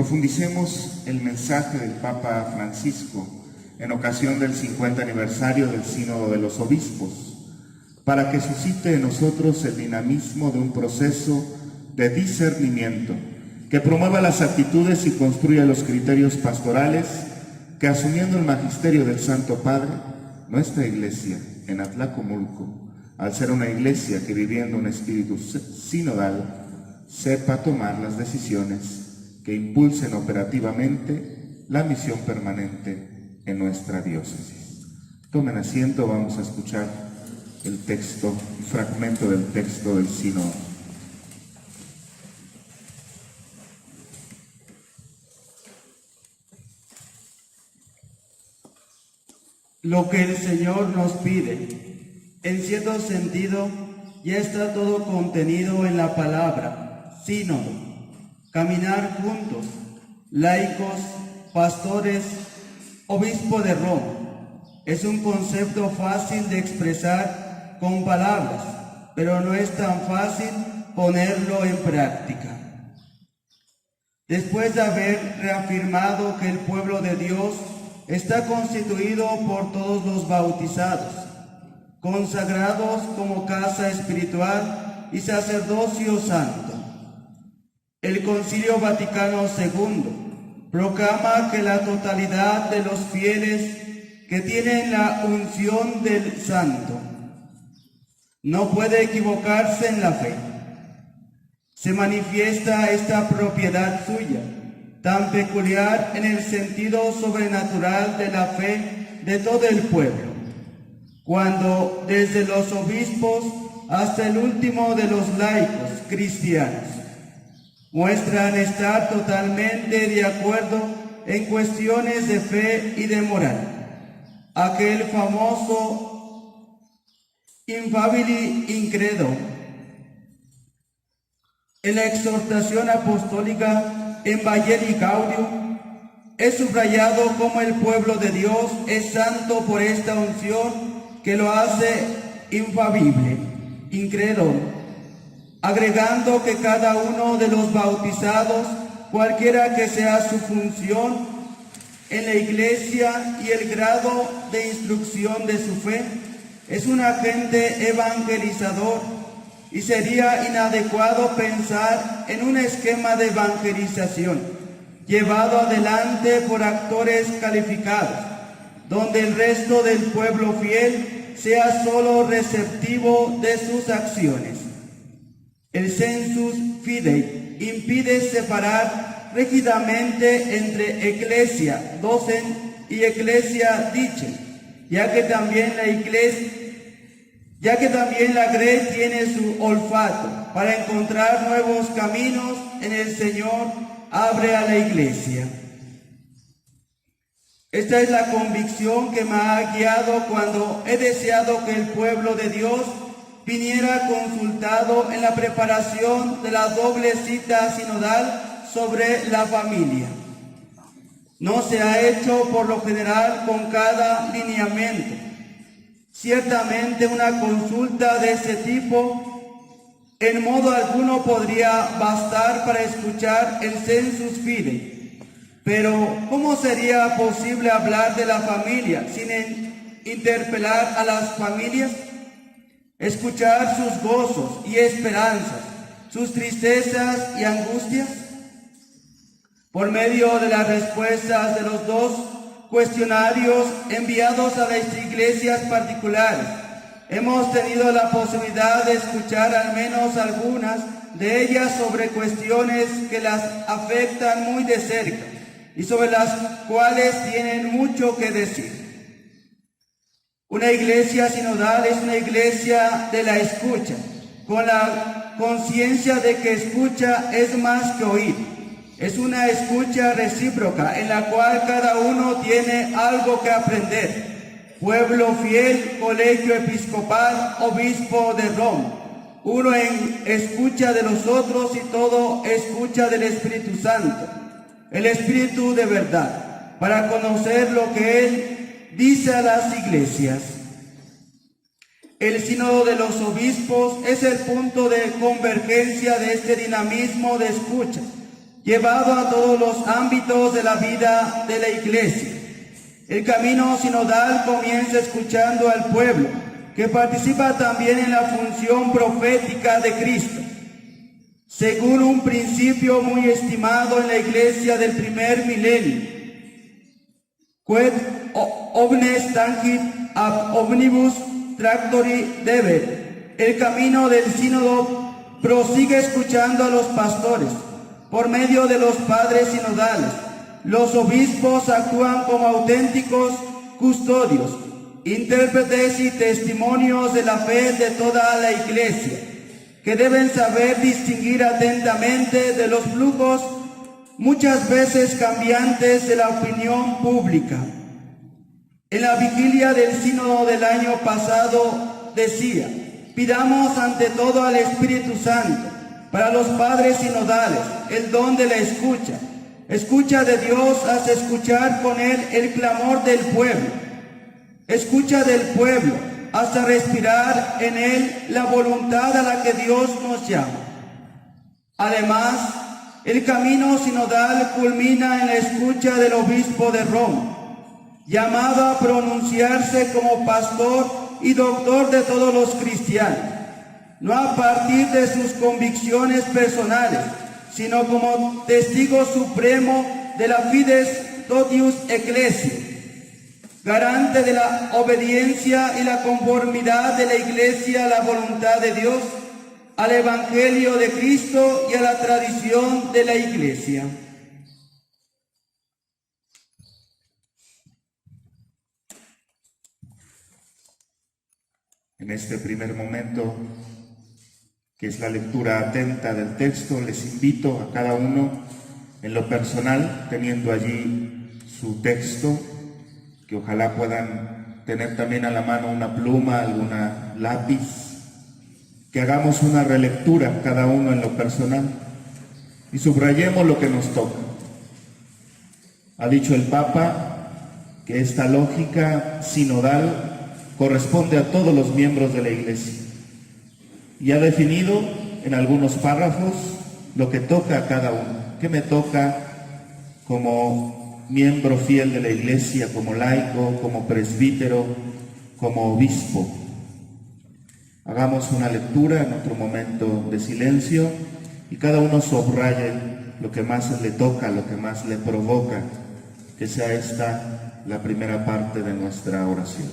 Profundicemos el mensaje del Papa Francisco en ocasión del 50 aniversario del Sínodo de los Obispos, para que suscite en nosotros el dinamismo de un proceso de discernimiento que promueva las actitudes y construya los criterios pastorales que, asumiendo el magisterio del Santo Padre, nuestra Iglesia en Atlacomulco, al ser una iglesia que viviendo un espíritu sinodal, sepa tomar las decisiones que impulsen operativamente la misión permanente en nuestra diócesis. Tomen asiento, vamos a escuchar el texto, un fragmento del texto del sínodo. Lo que el Señor nos pide, en cierto sentido, ya está todo contenido en la palabra sínodo. Caminar juntos, laicos, pastores, obispo de Roma. Es un concepto fácil de expresar con palabras, pero no es tan fácil ponerlo en práctica. Después de haber reafirmado que el pueblo de Dios está constituido por todos los bautizados, consagrados como casa espiritual y sacerdocio santo, el Concilio Vaticano II proclama que la totalidad de los fieles que tienen la unción del Santo no puede equivocarse en la fe. Se manifiesta esta propiedad suya, tan peculiar en el sentido sobrenatural de la fe de todo el pueblo, cuando desde los obispos hasta el último de los laicos cristianos muestran estar totalmente de acuerdo en cuestiones de fe y de moral. Aquel famoso Infabili Incredo, en la exhortación apostólica Evangelii Gaudium, es subrayado como el pueblo de Dios es santo por esta unción que lo hace infalible, incredo, agregando que cada uno de los bautizados, cualquiera que sea su función en la Iglesia y el grado de instrucción de su fe, es un agente evangelizador, y sería inadecuado pensar en un esquema de evangelización llevado adelante por actores calificados, donde el resto del pueblo fiel sea solo receptivo de sus acciones. El sensus fidei impide separar rígidamente entre ecclesia docen y ecclesia dicen, ya que también la Grey tiene su olfato para encontrar nuevos caminos en el Señor, abre a la Iglesia. Esta es la convicción que me ha guiado cuando he deseado que el pueblo de Dios viniera consultado en la preparación de la doble cita sinodal sobre la familia. No se ha hecho por lo general con cada lineamiento. Ciertamente una consulta de ese tipo en modo alguno podría bastar para escuchar el sensus fidei. Pero ¿cómo sería posible hablar de la familia sin interpelar a las familias? Escuchar sus gozos y esperanzas, sus tristezas y angustias. Por medio de las respuestas de los dos cuestionarios enviados a las iglesias particulares, hemos tenido la posibilidad de escuchar al menos algunas de ellas sobre cuestiones que las afectan muy de cerca y sobre las cuales tienen mucho que decir. Una iglesia sinodal es una iglesia de la escucha, con la conciencia de que escucha es más que oír. Es una escucha recíproca en la cual cada uno tiene algo que aprender. Pueblo fiel, colegio episcopal, obispo de Roma. Uno en escucha de los otros y todo escucha del Espíritu Santo, el Espíritu de verdad, para conocer lo que Él dice a las iglesias. El sínodo de los obispos es el punto de convergencia de este dinamismo de escucha, llevado a todos los ámbitos de la vida de la Iglesia. El camino sinodal comienza escuchando al pueblo, que participa también en la función profética de Cristo. Según un principio muy estimado en la Iglesia del primer milenio, quod omnes tangit ab omnibus tractori debet, el camino del sínodo prosigue escuchando a los pastores. Por medio de los padres sinodales, los obispos actúan como auténticos custodios, intérpretes y testimonios de la fe de toda la Iglesia, que deben saber distinguir atentamente de los flujos muchas veces cambiantes de la opinión pública. En la vigilia del sínodo del año pasado decía: pidamos ante todo al Espíritu Santo para los padres sinodales el don de la escucha. Escucha de Dios hace escuchar con él el clamor del pueblo. Escucha del pueblo hasta respirar en él la voluntad a la que Dios nos llama. Además, el camino sinodal culmina en la escucha del obispo de Roma, llamado a pronunciarse como pastor y doctor de todos los cristianos, no a partir de sus convicciones personales, sino como testigo supremo de la Fides Totius Ecclesiae, garante de la obediencia y la conformidad de la Iglesia a la voluntad de Dios, al Evangelio de Cristo y a la tradición de la Iglesia. En este primer momento, que es la lectura atenta del texto, les invito a cada uno en lo personal, teniendo allí su texto, que ojalá puedan tener también a la mano una pluma, alguna lápiz, que hagamos una relectura cada uno en lo personal y subrayemos lo que nos toca. Ha dicho el Papa que esta lógica sinodal corresponde a todos los miembros de la Iglesia y ha definido en algunos párrafos lo que toca a cada uno. ¿Qué me toca como miembro fiel de la Iglesia, como laico, como presbítero, como obispo? Hagamos una lectura en otro momento de silencio y cada uno subraye lo que más le toca, lo que más le provoca, que sea esta la primera parte de nuestra oración.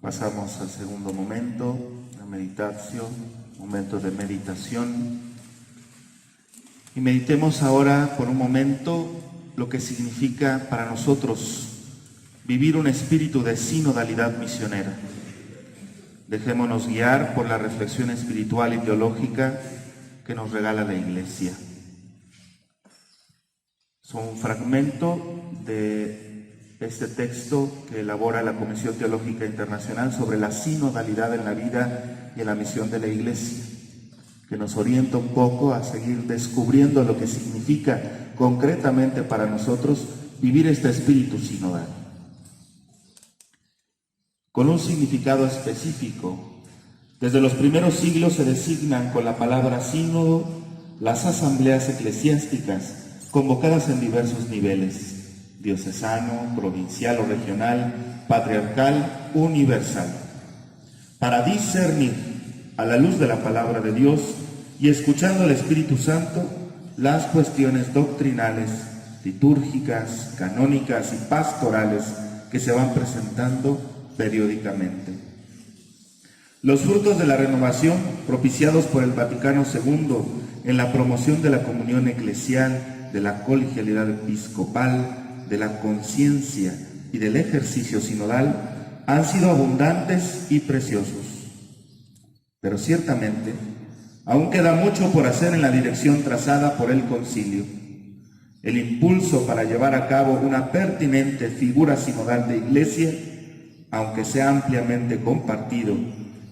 Pasamos al segundo momento, la meditación, momento de meditación. Y meditemos ahora por un momento lo que significa para nosotros vivir un espíritu de sinodalidad misionera. Dejémonos guiar por la reflexión espiritual y teológica que nos regala la Iglesia. Es un fragmento de este texto que elabora la Comisión Teológica Internacional sobre la sinodalidad en la vida y en la misión de la Iglesia, que nos orienta un poco a seguir descubriendo lo que significa concretamente para nosotros vivir este espíritu sinodal. Con un significado específico, desde los primeros siglos se designan con la palabra sínodo las asambleas eclesiásticas convocadas en diversos niveles: diocesano, provincial o regional, patriarcal, universal, para discernir a la luz de la palabra de Dios y escuchando al Espíritu Santo las cuestiones doctrinales, litúrgicas, canónicas y pastorales que se van presentando periódicamente. Los frutos de la renovación propiciados por el Vaticano II en la promoción de la comunión eclesial, de la colegialidad episcopal, de la conciencia y del ejercicio sinodal han sido abundantes y preciosos. Pero ciertamente, aún queda mucho por hacer en la dirección trazada por el Concilio. El impulso para llevar a cabo una pertinente figura sinodal de Iglesia, aunque sea ampliamente compartido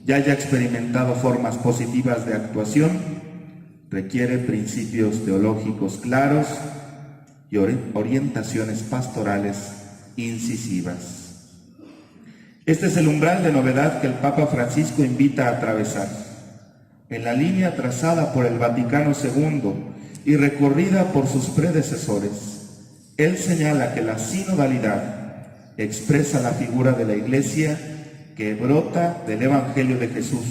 y haya experimentado formas positivas de actuación, requiere principios teológicos claros y orientaciones pastorales incisivas. Este es el umbral de novedad que el Papa Francisco invita a atravesar. En la línea trazada por el Vaticano II y recorrida por sus predecesores, él señala que la sinodalidad expresa la figura de la Iglesia que brota del Evangelio de Jesús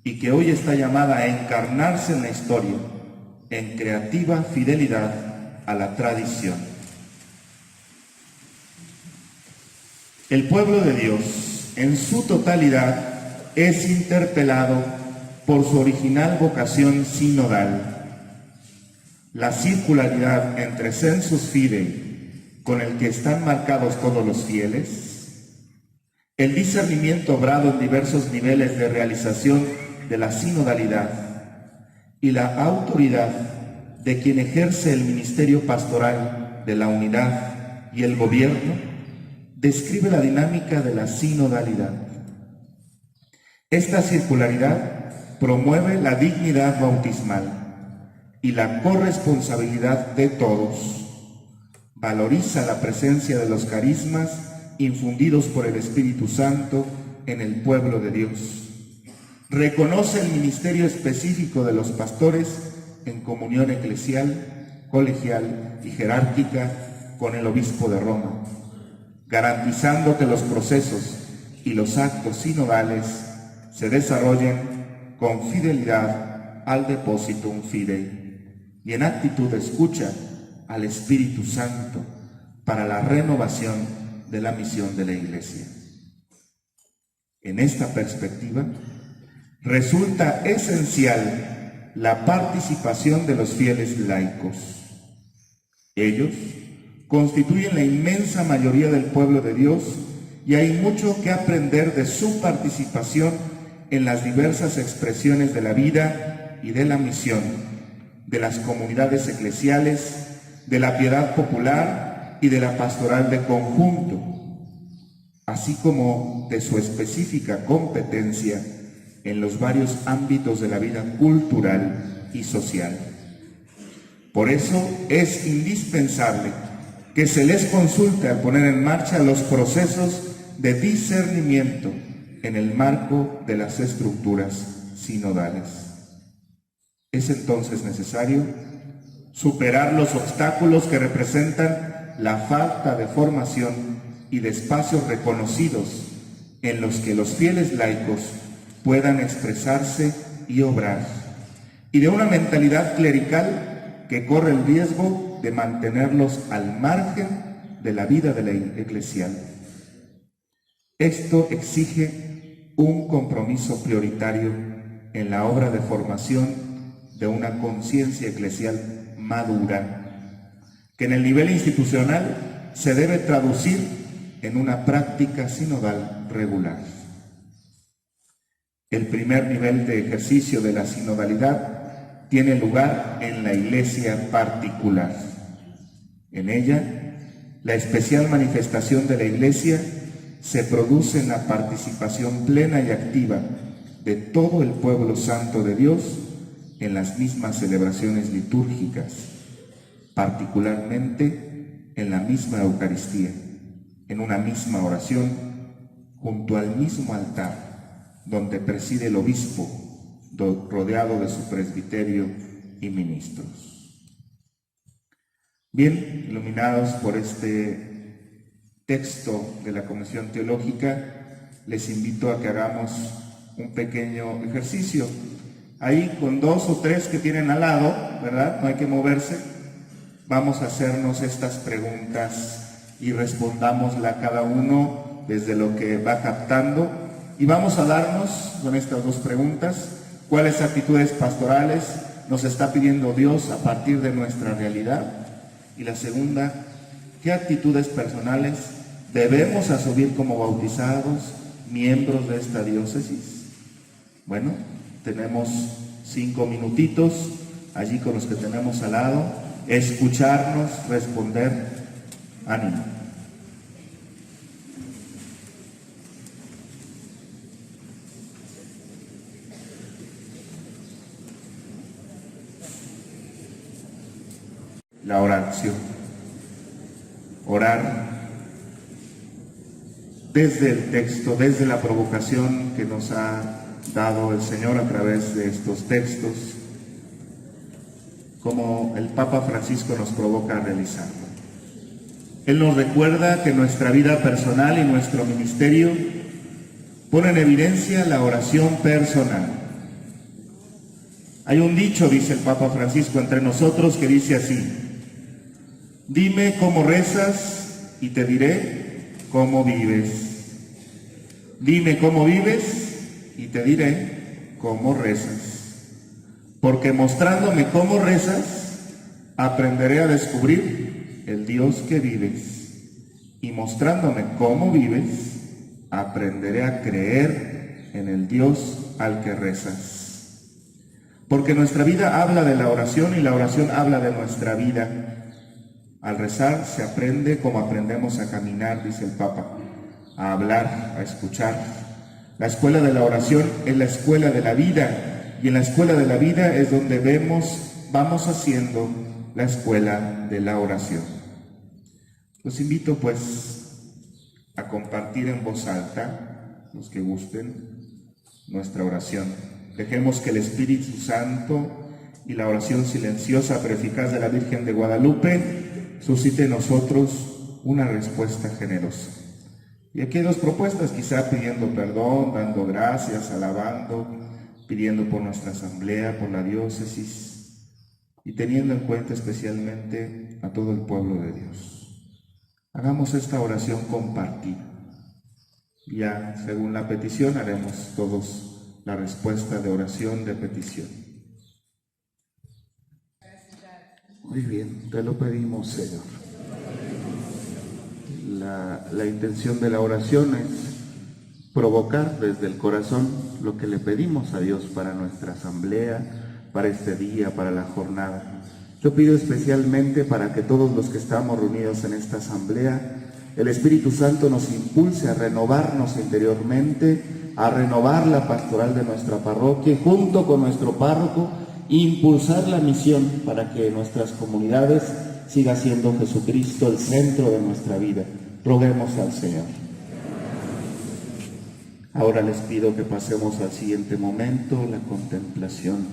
y que hoy está llamada a encarnarse en la historia, en creativa fidelidad a la tradición. El pueblo de Dios, en su totalidad, es interpelado por su original vocación sinodal. La circularidad entre sensus fidei, con el que están marcados todos los fieles, el discernimiento obrado en diversos niveles de realización de la sinodalidad y la autoridad de quien ejerce el ministerio pastoral de la unidad y el gobierno, describe la dinámica de la sinodalidad. Esta circularidad promueve la dignidad bautismal y la corresponsabilidad de todos, valoriza la presencia de los carismas infundidos por el Espíritu Santo en el pueblo de Dios, reconoce el ministerio específico de los pastores en comunión eclesial, colegial y jerárquica con el obispo de Roma, garantizando que los procesos y los actos sinodales se desarrollen con fidelidad al depositum fidei y en actitud de escucha al Espíritu Santo para la renovación de la misión de la Iglesia. En esta perspectiva, resulta esencial la participación de los fieles laicos. Ellos constituyen la inmensa mayoría del pueblo de Dios y hay mucho que aprender de su participación en las diversas expresiones de la vida y de la misión, de las comunidades eclesiales, de la piedad popular y de la pastoral de conjunto, así como de su específica competencia en los varios ámbitos de la vida cultural y social. Por eso es indispensable que se les consulte al poner en marcha los procesos de discernimiento en el marco de las estructuras sinodales. Es entonces necesario superar los obstáculos que representan la falta de formación y de espacios reconocidos en los que los fieles laicos puedan expresarse y obrar, y de una mentalidad clerical que corre el riesgo de mantenerlos al margen de la vida de la eclesial. Esto exige un compromiso prioritario en la obra de formación de una conciencia eclesial madura, que en el nivel institucional se debe traducir en una práctica sinodal regular. El primer nivel de ejercicio de la sinodalidad tiene lugar en la Iglesia particular. En ella, la especial manifestación de la Iglesia se produce en la participación plena y activa de todo el pueblo santo de Dios en las mismas celebraciones litúrgicas, particularmente en la misma Eucaristía, en una misma oración, junto al mismo altar, donde preside el obispo, rodeado de su presbiterio y ministros. Bien, iluminados por este texto de la Comisión Teológica, les invito a que hagamos un pequeño ejercicio. Ahí con 2 o 3 que tienen al lado, ¿verdad? No hay que moverse. Vamos a hacernos estas preguntas y respondámosla cada uno desde lo que va captando. Y vamos a darnos con estas 2 preguntas, ¿cuáles actitudes pastorales nos está pidiendo Dios a partir de nuestra realidad? Y la segunda, ¿qué actitudes personales debemos asumir como bautizados, miembros de esta diócesis? Bueno, tenemos 5 minutitos allí con los que tenemos al lado, escucharnos, responder. Ánimo. La oración. Orar desde el texto, desde la provocación que nos ha dado el Señor a través de estos textos, como el Papa Francisco nos provoca a realizarlo. Él nos recuerda que nuestra vida personal y nuestro ministerio ponen en evidencia la oración personal. Hay un dicho, dice el Papa Francisco, entre nosotros que dice así: dime cómo rezas y te diré cómo vives. Dime cómo vives y te diré cómo rezas. Porque mostrándome cómo rezas, aprenderé a descubrir el Dios que vives. Y mostrándome cómo vives, aprenderé a creer en el Dios al que rezas. Porque nuestra vida habla de la oración y la oración habla de nuestra vida. Al rezar se aprende como aprendemos a caminar, dice el Papa, a hablar, a escuchar. La escuela de la oración es la escuela de la vida, y en la escuela de la vida es donde vamos haciendo la escuela de la oración. Los invito pues a compartir en voz alta, los que gusten, nuestra oración. Dejemos que el Espíritu Santo y la oración silenciosa pero eficaz de la Virgen de Guadalupe suscite en nosotros una respuesta generosa. Y aquí hay 2 propuestas, quizá pidiendo perdón, dando gracias, alabando, pidiendo por nuestra asamblea, por la diócesis y teniendo en cuenta especialmente a todo el pueblo de Dios. Hagamos esta oración compartida. Ya, según la petición, haremos todos la respuesta de oración de petición. Muy bien, te lo pedimos, Señor. La intención de la oración es provocar desde el corazón lo que le pedimos a Dios para nuestra asamblea, para este día, para la jornada. Yo pido especialmente para que todos los que estamos reunidos en esta asamblea, el Espíritu Santo nos impulse a renovarnos interiormente, a renovar la pastoral de nuestra parroquia y junto con nuestro párroco impulsar la misión para que nuestras comunidades siga siendo Jesucristo el centro de nuestra vida. Roguemos al Señor. Ahora les pido que pasemos al siguiente momento, la contemplación.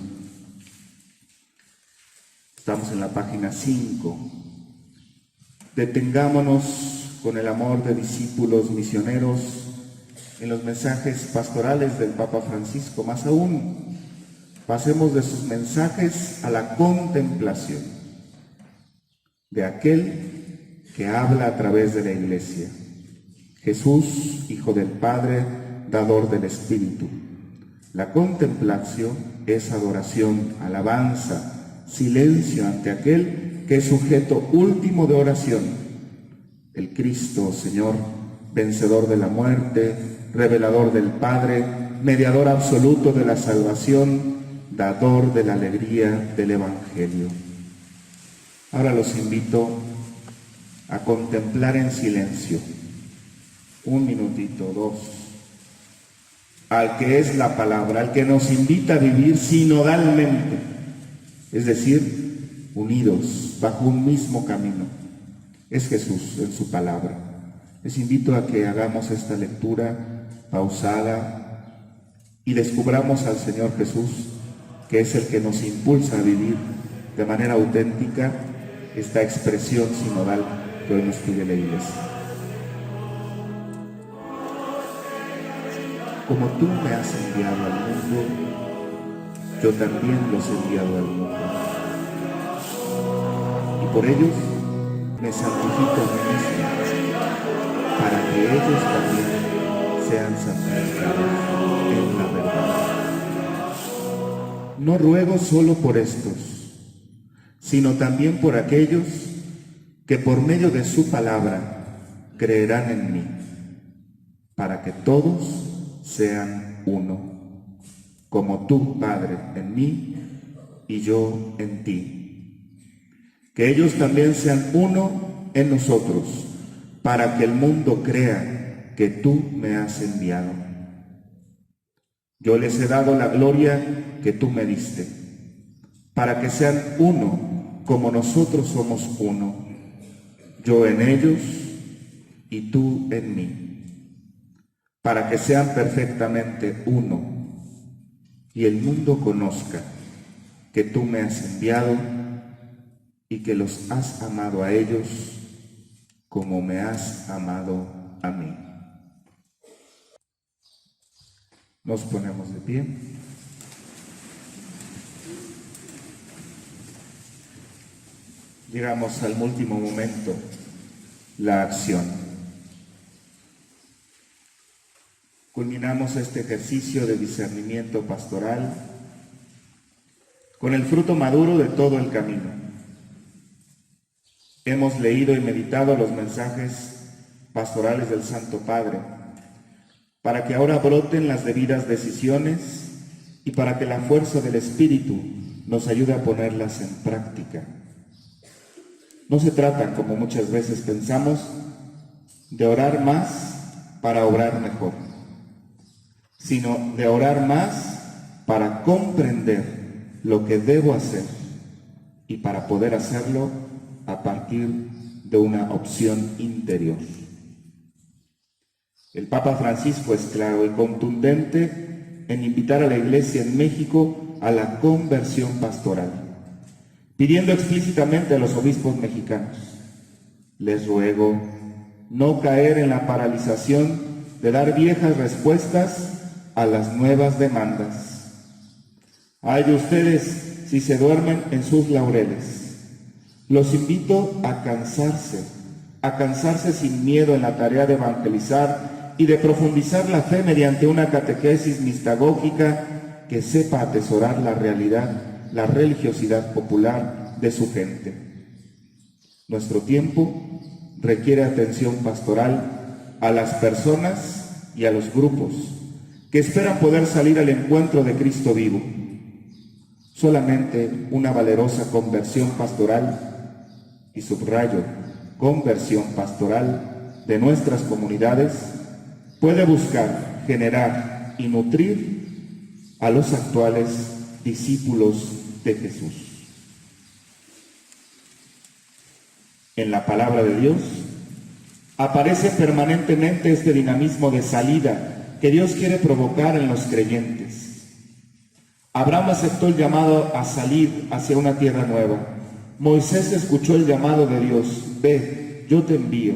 Estamos en la página 5. Detengámonos con el amor de discípulos misioneros en los mensajes pastorales del Papa Francisco. Más aún, pasemos de sus mensajes a la contemplación de aquel que habla a través de la Iglesia. Jesús, Hijo del Padre, dador del Espíritu. La contemplación es adoración, alabanza, silencio ante aquel que es sujeto último de oración. El Cristo, Señor, vencedor de la muerte, revelador del Padre, mediador absoluto de la salvación, dador de la alegría del Evangelio. Ahora los invito a contemplar en silencio, un minutito, dos, al que es la palabra, al que nos invita a vivir sinodalmente, es decir, unidos bajo un mismo camino. Es Jesús en su palabra. Les invito a que hagamos esta lectura pausada y descubramos al Señor Jesús, que es el que nos impulsa a vivir de manera auténtica esta expresión sinodal que hoy nos pide la Iglesia. Como tú me has enviado al mundo, yo también los he enviado al mundo. Y por ellos me santifico a mí mismo, para que ellos también sean santificados en la verdad. No ruego solo por estos, sino también por aquellos que por medio de su palabra creerán en mí, para que todos sean uno, como tú, Padre, en mí y yo en ti. Que ellos también sean uno en nosotros, para que el mundo crea que tú me has enviado. Yo les he dado la gloria que tú me diste, para que sean uno como nosotros somos uno, yo en ellos y tú en mí, para que sean perfectamente uno y el mundo conozca que tú me has enviado y que los has amado a ellos como me has amado a mí. Nos ponemos de pie. Llegamos al último momento, la acción. Culminamos este ejercicio de discernimiento pastoral con el fruto maduro de todo el camino. Hemos leído y meditado los mensajes pastorales del Santo Padre, para que ahora broten las debidas decisiones y para que la fuerza del Espíritu nos ayude a ponerlas en práctica. No se trata, como muchas veces pensamos, de orar más para obrar mejor, sino de orar más para comprender lo que debo hacer y para poder hacerlo a partir de una opción interior. El Papa Francisco es claro y contundente en invitar a la Iglesia en México a la conversión pastoral, pidiendo explícitamente a los obispos mexicanos: les ruego no caer en la paralización de dar viejas respuestas a las nuevas demandas. Ay de ustedes si se duermen en sus laureles. Los invito a cansarse sin miedo en la tarea de evangelizar y de profundizar la fe mediante una catequesis mistagógica que sepa atesorar la realidad, la religiosidad popular de su gente. Nuestro tiempo requiere atención pastoral a las personas y a los grupos que esperan poder salir al encuentro de Cristo vivo. Solamente una valerosa conversión pastoral, y subrayo, conversión pastoral de nuestras comunidades, puede buscar, generar y nutrir a los actuales discípulos de Jesús. En la palabra de Dios aparece permanentemente este dinamismo de salida que Dios quiere provocar en los creyentes. Abraham aceptó el llamado a salir hacia una tierra nueva. Moisés escuchó el llamado de Dios: ve, yo te envío,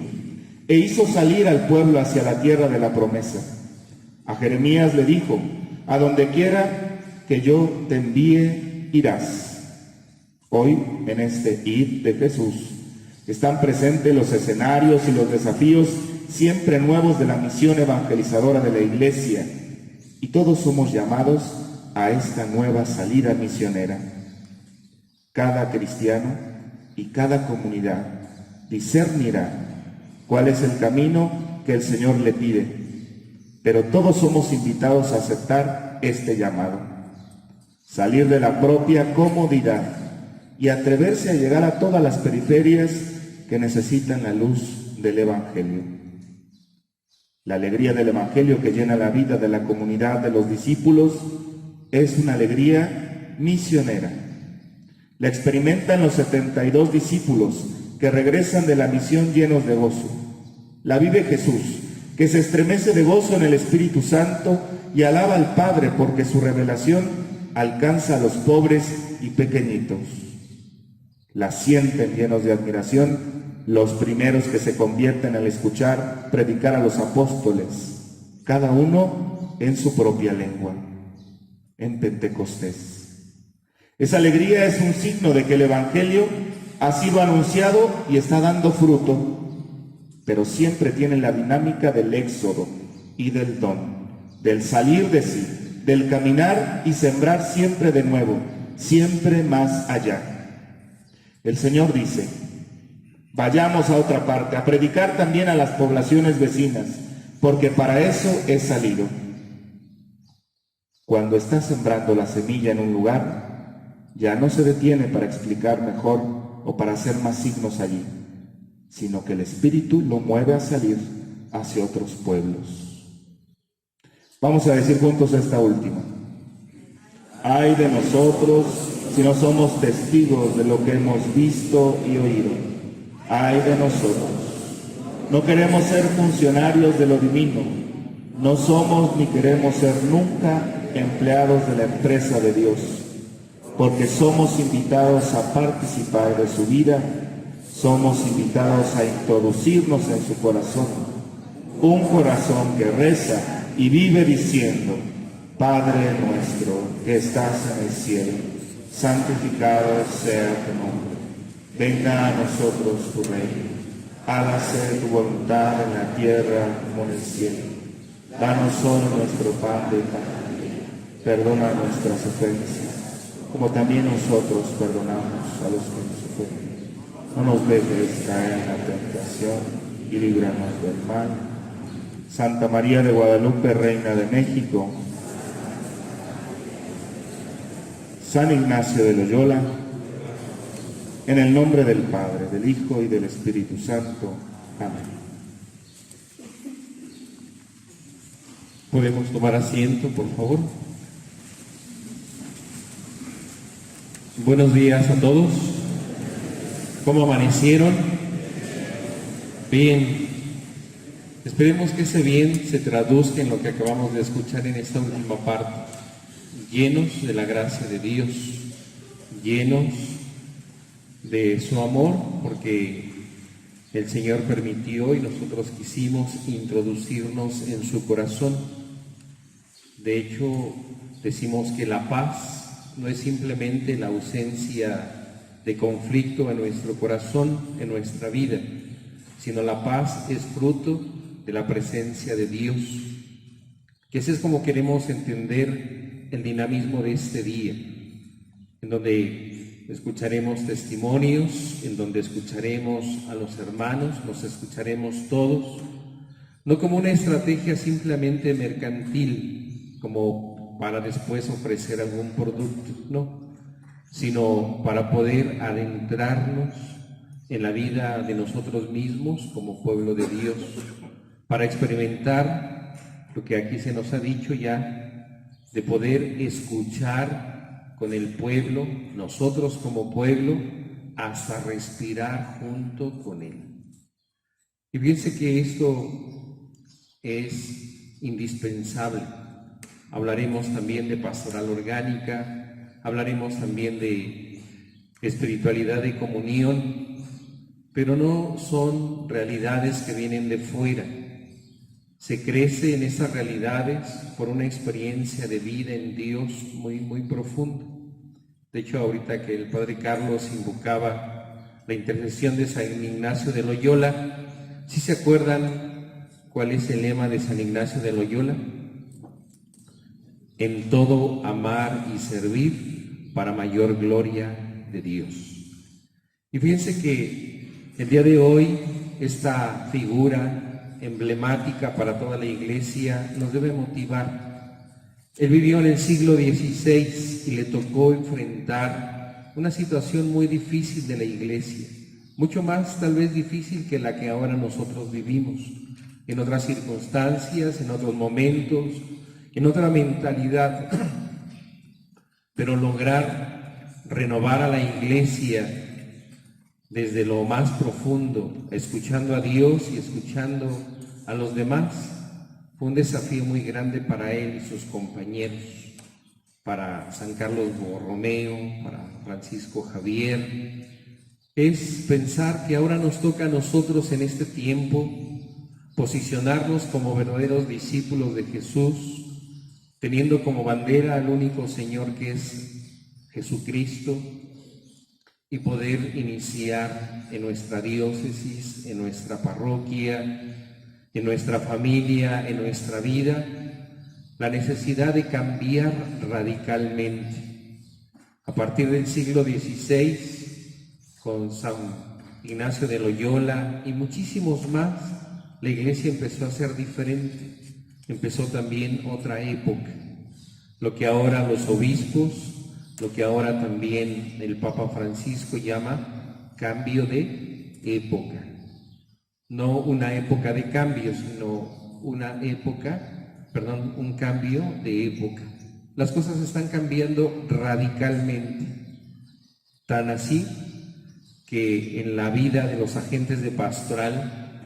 e hizo salir al pueblo hacia la tierra de la promesa. A Jeremías le dijo: a donde quiera que yo te envíe, irás. Hoy, en este ir de Jesús, están presentes los escenarios y los desafíos siempre nuevos de la misión evangelizadora de la Iglesia, y todos somos llamados a esta nueva salida misionera. Cada cristiano y cada comunidad discernirá cuál es el camino que el Señor le pide, pero todos somos invitados a aceptar este llamado, salir de la propia comodidad y atreverse a llegar a todas las periferias que necesitan la luz del Evangelio. La alegría del Evangelio que llena la vida de la comunidad de los discípulos es una alegría misionera. La experimentan los 72 discípulos que regresan de la misión llenos de gozo. La vive Jesús, que se estremece de gozo en el Espíritu Santo y alaba al Padre porque su revelación alcanza a los pobres y pequeñitos. La sienten llenos de admiración los primeros que se convierten al escuchar predicar a los apóstoles, cada uno en su propia lengua, en Pentecostés. Esa alegría es un signo de que el Evangelio ha sido anunciado y está dando fruto, pero siempre tiene la dinámica del éxodo y del don, del salir de sí, del caminar y sembrar siempre de nuevo, siempre más allá. El Señor dice: vayamos a otra parte, a predicar también a las poblaciones vecinas, porque para eso he salido. Cuando está sembrando la semilla en un lugar, ya no se detiene para explicar mejor o para hacer más signos allí, sino que el Espíritu lo mueve a salir hacia otros pueblos. Vamos a decir juntos esta última. Ay de nosotros si no somos testigos de lo que hemos visto y oído. Ay de nosotros. No queremos ser funcionarios de lo divino. No somos ni queremos ser nunca empleados de la empresa de Dios, porque somos invitados a participar de su vida, somos invitados a introducirnos en su corazón, un corazón que reza y vive diciendo: Padre nuestro que estás en el cielo, santificado sea tu nombre. Venga a nosotros tu reino. Hágase tu voluntad en la tierra como en el cielo. Danos hoy nuestro pan de cada día. Perdona nuestras ofensas, como también nosotros perdonamos a los que nos ofenden. No nos dejes caer en la tentación y líbranos del mal. Santa María de Guadalupe, Reina de México, San Ignacio de Loyola, en el nombre del Padre, del Hijo y del Espíritu Santo. Amén. Podemos tomar asiento, por favor. Buenos días a todos. ¿Cómo amanecieron? Bien. Esperemos que ese bien se traduzca en lo que acabamos de escuchar en esta última parte. Llenos de la gracia de Dios, llenos de su amor, porque el Señor permitió y nosotros quisimos introducirnos en su corazón. De hecho, decimos que la paz no es simplemente la ausencia de conflicto en nuestro corazón, en nuestra vida, sino la paz es fruto de la presencia de Dios. Que así es como queremos entender el dinamismo de este día, en donde escucharemos testimonios, en donde escucharemos a los hermanos, nos escucharemos todos, no como una estrategia simplemente mercantil, como para después ofrecer algún producto, no, sino para poder adentrarnos en la vida de nosotros mismos como pueblo de Dios, para experimentar lo que aquí se nos ha dicho ya, de poder escuchar con el pueblo, nosotros como pueblo, hasta respirar junto con él. Y fíjense que esto es indispensable. Hablaremos también de pastoral orgánica, hablaremos también de espiritualidad de comunión, pero no son realidades que vienen de fuera. Se crece en esas realidades por una experiencia de vida en Dios muy, muy profunda. De hecho, ahorita que el Padre Carlos invocaba la intercesión de San Ignacio de Loyola, ¿sí se acuerdan ¿Cuál es el lema de San Ignacio de Loyola? En todo amar y servir para mayor gloria de Dios. Y fíjense que el día de hoy esta figura emblemática para toda la Iglesia nos debe motivar. Él vivió en el siglo XVI y le tocó enfrentar una situación muy difícil de la Iglesia, mucho más tal vez difícil que la que ahora nosotros vivimos, en otras circunstancias, en otros momentos, en otra mentalidad, pero lograr renovar a la Iglesia desde lo más profundo, escuchando a Dios y escuchando a los demás, fue un desafío muy grande para él y sus compañeros, para San Carlos Borromeo, para Francisco Javier. Es pensar que ahora nos toca a nosotros en este tiempo posicionarnos como verdaderos discípulos de Jesús, teniendo como bandera al único Señor que es Jesucristo, y poder iniciar en nuestra diócesis, en nuestra parroquia, en nuestra familia, en nuestra vida, la necesidad de cambiar radicalmente. A partir del siglo XVI, con San Ignacio de Loyola y muchísimos más, la Iglesia empezó a ser diferente. Empezó también otra época, lo que ahora los obispos, lo que ahora también el Papa Francisco llama cambio de época. No una época de cambio, sino un cambio de época. Las cosas están cambiando radicalmente, tan así que en la vida de los agentes de pastoral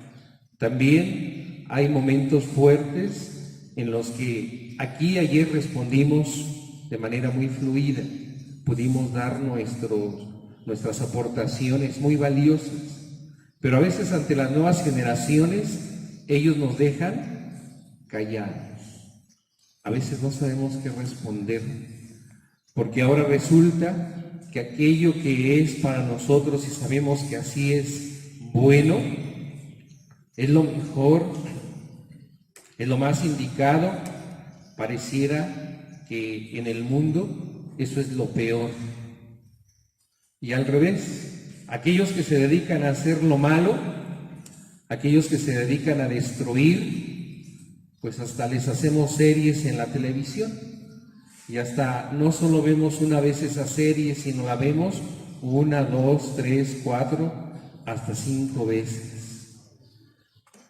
también hay momentos fuertes en los que aquí ayer respondimos de manera muy fluida, pudimos dar nuestras aportaciones muy valiosas, pero a veces ante las nuevas generaciones ellos nos dejan callados. A veces no sabemos qué responder, porque ahora resulta que aquello que es para nosotros, y sabemos que así es bueno, es lo mejor, es lo más indicado, pareciera que en el mundo eso es lo peor. Y al revés, aquellos que se dedican a hacer lo malo, aquellos que se dedican a destruir, pues hasta les hacemos series en la televisión. Y hasta no solo vemos una vez esa serie, sino la vemos 1, 2, 3, 4, hasta 5 veces.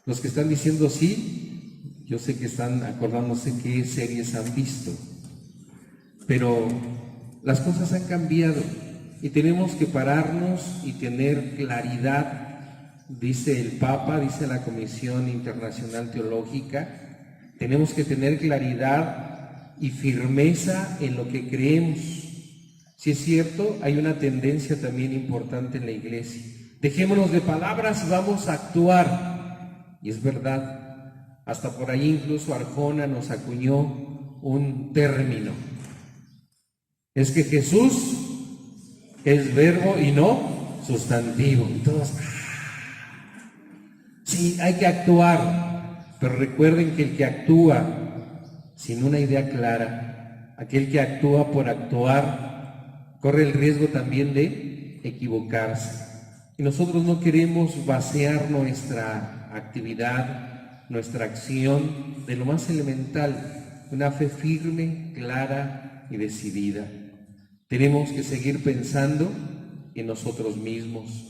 Los que están diciendo sí, yo sé que están acordándose qué series han visto, pero las cosas han cambiado y tenemos que pararnos y tener claridad, dice el Papa, dice la Comisión Internacional Teológica, tenemos que tener claridad y firmeza en lo que creemos. Si es cierto, hay una tendencia también importante en la Iglesia. Dejémonos de palabras y vamos a actuar. Y es verdad, hasta por ahí incluso Arjona nos acuñó un término. Es que Jesús es verbo y no sustantivo. Y todos, sí, hay que actuar, pero recuerden que el que actúa sin una idea clara, aquel que actúa por actuar, corre el riesgo también de equivocarse. Y nosotros no queremos vaciar nuestra actividad, nuestra acción de lo más elemental, una fe firme, clara y decidida. Tenemos que seguir pensando en nosotros mismos.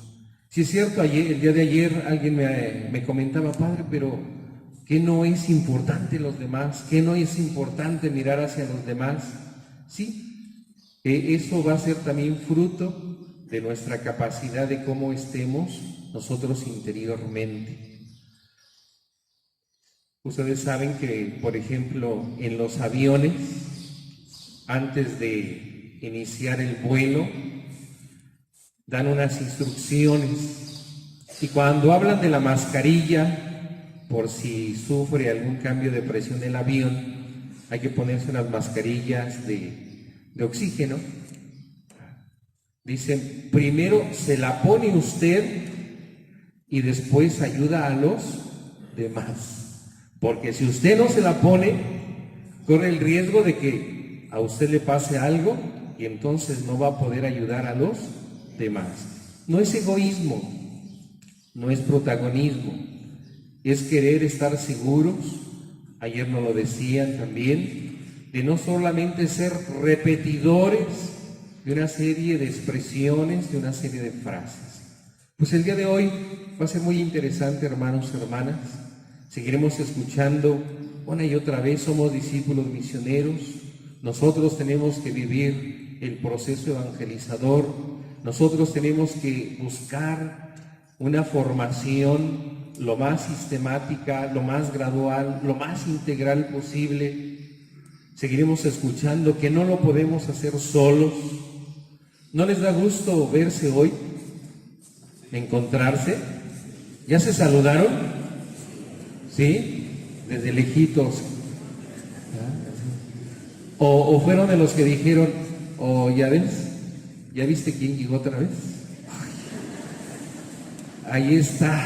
Si es cierto, el día de ayer alguien me comentaba, padre, pero ¿qué no es importante los demás? ¿Qué no es importante mirar hacia los demás? Sí, eso va a ser también fruto de nuestra capacidad de cómo estemos nosotros interiormente. Ustedes saben que, por ejemplo, en los aviones, antes de iniciar el vuelo, dan unas instrucciones. Y cuando hablan de la mascarilla, por si sufre algún cambio de presión el avión, hay que ponerse unas mascarillas de oxígeno. Dicen, primero se la pone usted y después ayuda a los demás. Porque si usted no se la pone, corre el riesgo de que a usted le pase algo y entonces no va a poder ayudar a los demás. No es egoísmo, no es protagonismo, es querer estar seguros, ayer nos lo decían también, de no solamente ser repetidores de una serie de expresiones, de una serie de frases. Pues el día de hoy va a ser muy interesante, hermanos y hermanas. Seguiremos escuchando una y otra vez, somos discípulos misioneros, nosotros tenemos que vivir el proceso evangelizador, nosotros tenemos que buscar una formación lo más sistemática, lo más gradual, lo más integral posible. Seguiremos escuchando que no lo podemos hacer solos. ¿No les da gusto verse hoy? ¿Encontrarse? ¿Ya se saludaron? ¿Sí? Desde lejitos. O fueron de los que dijeron, ya ves, ¿ya viste quién llegó otra vez? Ahí está,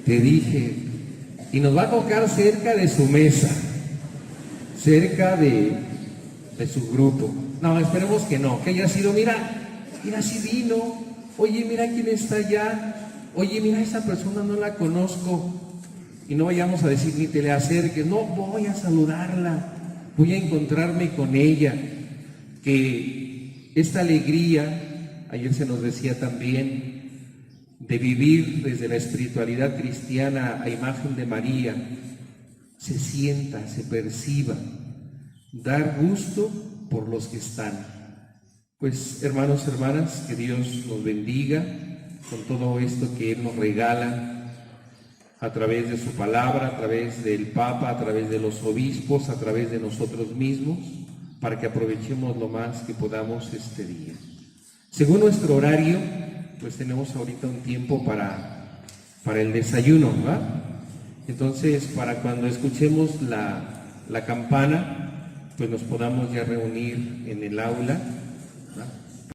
te dije. Y nos va a tocar cerca de su mesa, cerca de su grupo. No, esperemos que no, que haya sido, mira si vino, oye, mira quién está allá, oye, mira esa persona no la conozco. Y no vayamos a decir ni te le acerques, no, voy a saludarla, voy a encontrarme con ella. Que esta alegría, ayer se nos decía también, de vivir desde la espiritualidad cristiana a imagen de María, se sienta, se perciba, dar gusto por los que están. Pues hermanos, hermanas, que Dios nos bendiga con todo esto que Él nos regala a través de su palabra, a través del Papa, a través de los obispos, a través de nosotros mismos, para que aprovechemos lo más que podamos este día. Según nuestro horario, pues tenemos ahorita un tiempo para el desayuno, ¿verdad? Entonces, para cuando escuchemos la campana, pues nos podamos ya reunir en el aula, ¿verdad?